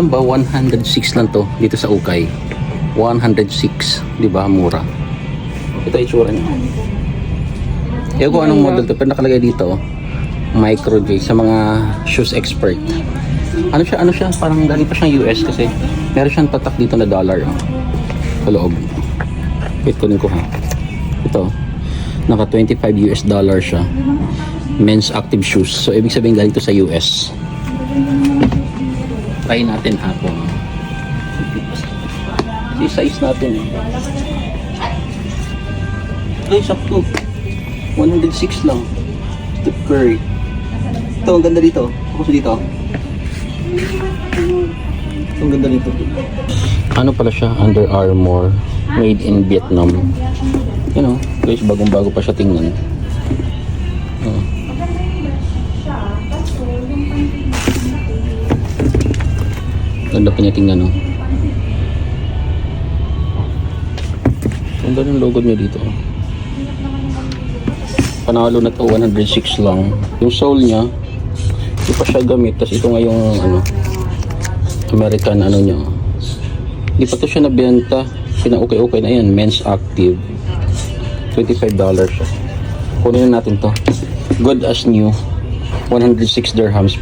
Ba 106 lang to dito sa Ukay. 106, 'di ba? Mura. Ito itsura niya. Ewan ko anong model to, pero nakalagay dito Micro J sa mga shoes expert. Ano siya? Parang galing pa siyang US kasi meron siyang tatak dito na dollar sa loob. Wait, kunin ko ha. Ito, naka 25 US dollar siya. Men's active shoes. So, ibig sabihin galing to sa US. Try natin hapon. I-size natin eh. Ay, sakto. 106 lang. Steph Curry. Ito, ang ganda dito. Ako dito. Ito, ang ganda dito. Ano pala siya? Under Armour. Made in Vietnam. You know, guys, bagong-bago pa siya tingnan. Ganda pa niya tingnan, no? Ang ganda ng logo niya dito. Panalo na to, 106 lang. Yung sole niya, hindi pa siya gamit. Tapos ito nga yung American niya. Hindi pa to siya nabenta. Pina-okay na yan. Men's Active. $25 siya. Kunin natin to. Good as new. 106 dirhams.